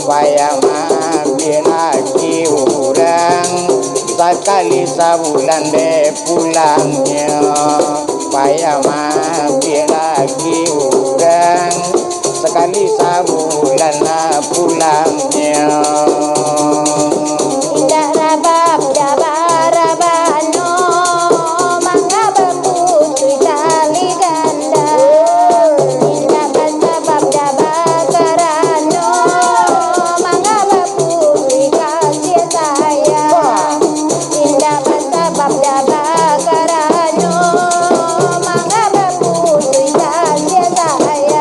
payah mampir lagi orang sekali sebulan deh pulangnya payah mampir lagi orang sekali sebulan lah pulangnya. Indah rabab jabarabano mangga berputri tali ganda. Indah sabab jabakarano mangga berputri kasih sayang. Indah sabab jabakarano mangga berputri kasih sayang.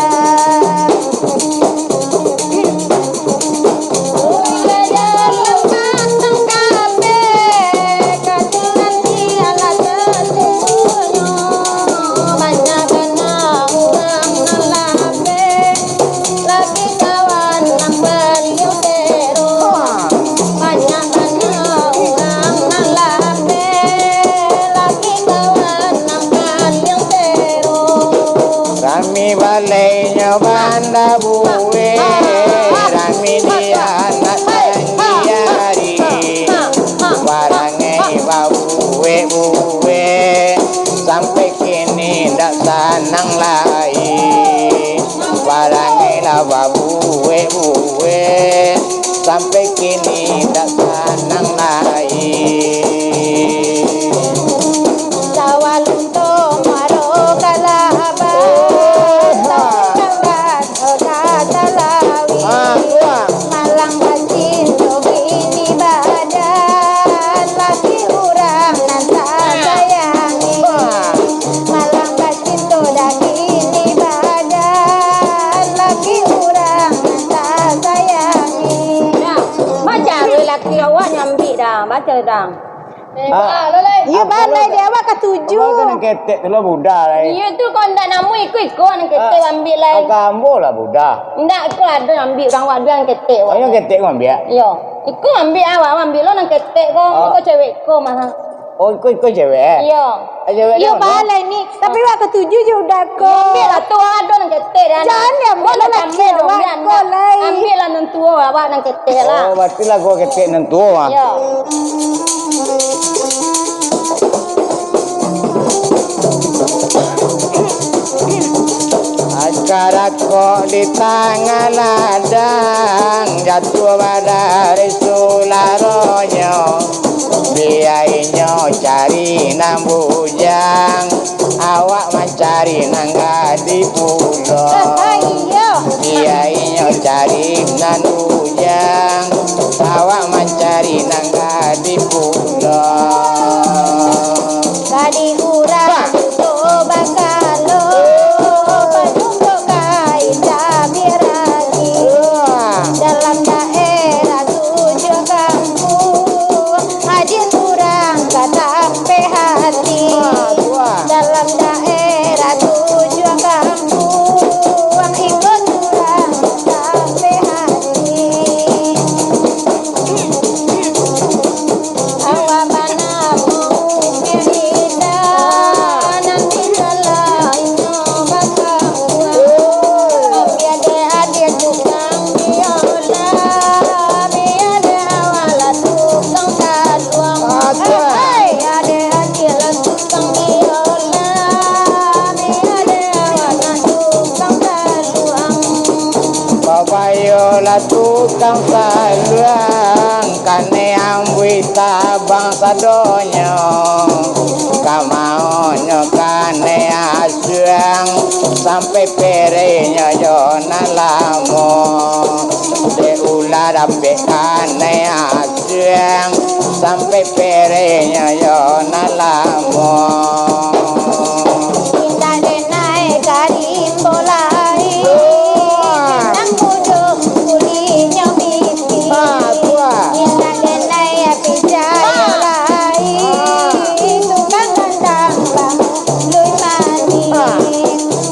Rami balainya banda buwe, rami dia anak tangiari, barangnya buwe, sampai kini dak sanang lagi, barangnya buwe, sampai kini dak sanang lagi. Malang batin begini badan laki urang nanta sayangi. Malang batin begini badan laki urang nanta sayangi. Baca lelaki awak nyambi dah, baca dah. Ya balai dia awak ketujuh. Awak kena ketek tu lah budak lah. Ya tu kau ndak namu ikut nak ketek ambil lah. Kamu lah budak. Ndak ikut ada ambil orang wak dia ketek. Ayah ketek kau ambil? Yo, ikut ambil awak ambil lo nak ketek kau cewek kau mah. Oh, kau cewek? Yo. Cewek Ya balai ni, tapi awak ketujuh juga kau. Ambil lah tu ada nak ketek dah. Jangan dia ambil lah laki awak kau lai. Ambil lah nentu awak nak ketek lah. Oh, berarti lah kau ketek nentu mah. Yo. Askara kok di tangan ladang jatuh pada resularonyo biayanya cari nang bujang awak mencari nang gadi pulau biayanya cari nang bujang awak mencari nang gadi pulau Gadi urang itu bakalo penunjuk kain cabai ragi dalam daerah tujuh kampung hajin urang sampai hati dalam daerah tujuh kampung ikut urang sampai hati. Awak mana Bayola tukang saluang kane ambita bangsa donyo kamaonyo kane asuang sampai perenya jona lamo de ular ambe kane asuang sampai perenya jona lamo Indah denai karim bolai Indah denai api jaya lai tukang dandang bangun lui mani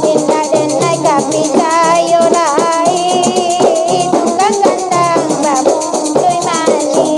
Indah denai kapi jaya lai tukang dandang bangun lui mani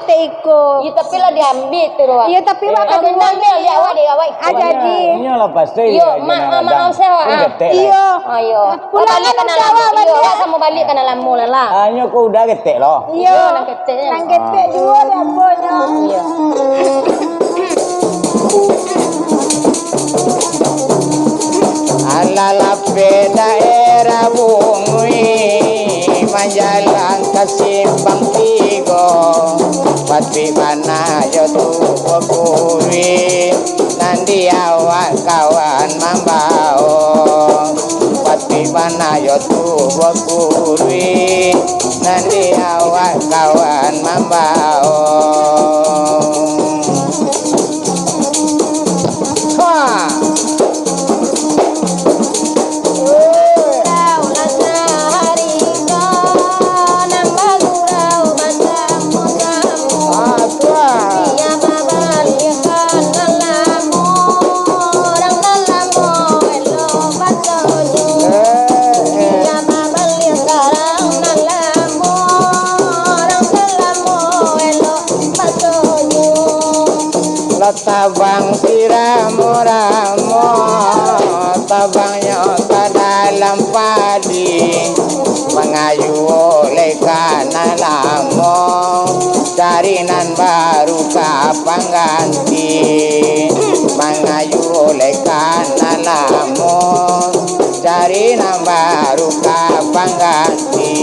ketek iko. Ya tapi lah diambil tu awak. Ya tapi wak Awak kedua ambil dia awak dia awak. jadi. Ini lah pasti. Yo, maaf saya. Iyo. Ayo. Pulang Balik kan kana Jawa lamu. Yo, balik. awak sama balik kana lamu lah lah. Hanya kau udah ketek loh. Iyo. Nang ketek. Nang ketek dua dapurnya. Iya. Alala daerah bungui menjalan ke simpang tigo pati mana yo tu kuwi nanti awak kawan mambao pati mana yo tu kuwi nanti awak kawan mambao. Tabang siramu-ramu tabangnya ke dalam padi mengayu oleh kanan lamu carinan baru kapan ganti mengayu oleh kanan lamu carinan baru kapan ganti.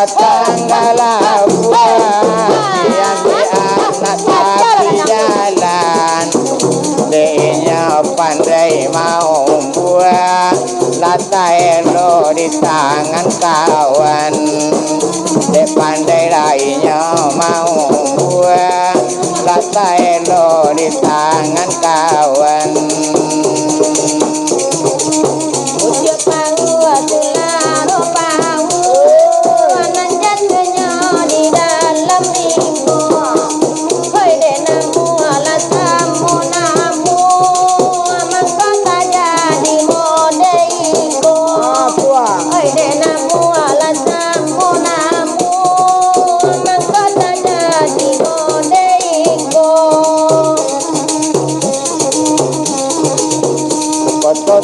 Tanggala buah yang di anak tapi jalan dia pandai mau buah lata elo di tangan kawan dia pandai lainnya mau buah lata elo di tangan kawan.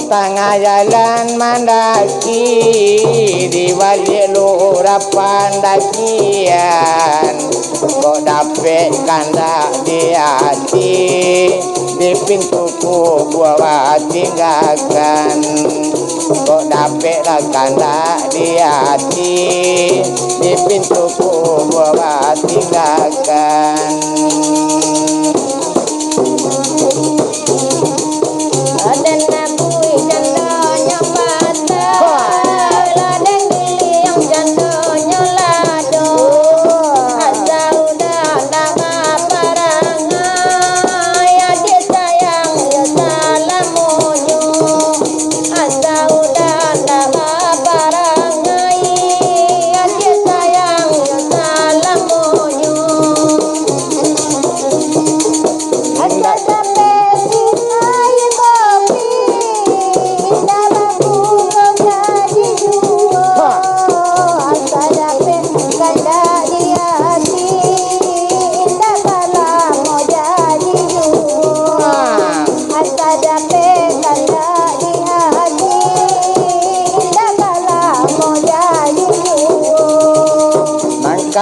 Tengah jalan mendaki di balik lurah pandakian kok dapet kandak di hati di pintu gua tinggalkan kok dapet lah kandak di hati di pintu gua tinggalkan.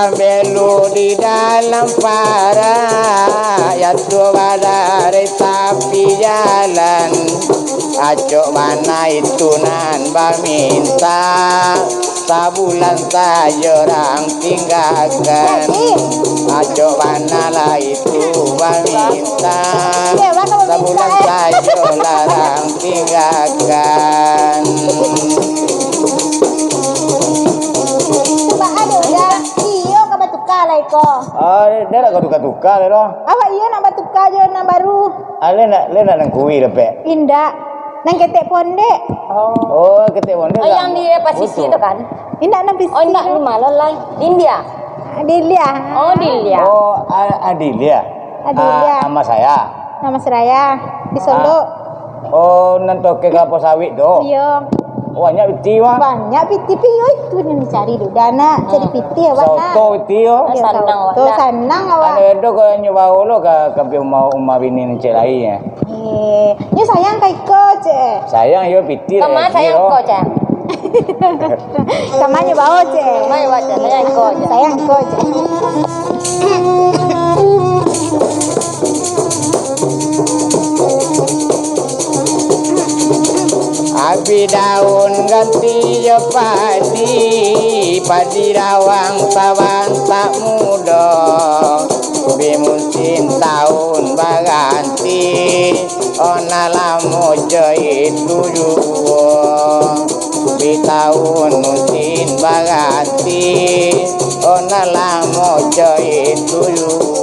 Belu di dalam para ya tua dari api jalan acok mana itu nan baminta sabulan saja orang tinggalkan acok mana lah itu baminta sabulan saja orang tinggalkan. Coba ada dah. Iyo ka batukar lah iko. Dia nak tukar-tukar le loh. Awak iyo nak batukar je nak baru. Le nak nang kuih lepek. Indak. Nang ketek pondek. Oh, ketek pondek. Oh, yang di Pasisi itu kan? Indak nang bisi. Oh, enggak di mana lah? India. Adilia. Oh, Dilia. Oh, Adilia. Adilia. Nama saya. Nama Seraya di Solo. Oh, nanti ke kelapa sawit do. Iya. Banyak piti wah. Banyak piti piyo itu yang dicari dulu dana cari piti awak nak. Soto piti yo. Sanang awak. Tu sanang awak. Ane do ko nyoba ulo ka umah bini cek lain ya. Nyo sayang kai ko ce. Sayang yo piti. Kama sayang kau je. Kamanya bawa ce. Kama baca sayang kau je. Sayang ko ce. Api daun ganti yo padi rawang sawan tak muda bimusim tahun baganti ona lamu jai tujuh bi tahun musim baganti ona lamu jai tujuh.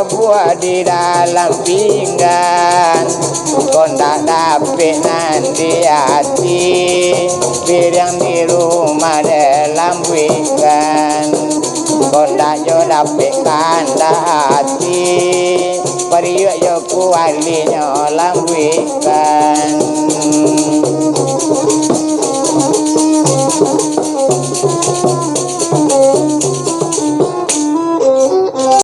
Buat di dalam pinggan kondak dapet nanti hati pirang di rumah dalam wikan kondak jo dapet kanda hati periuk jo kualinya lam wikan.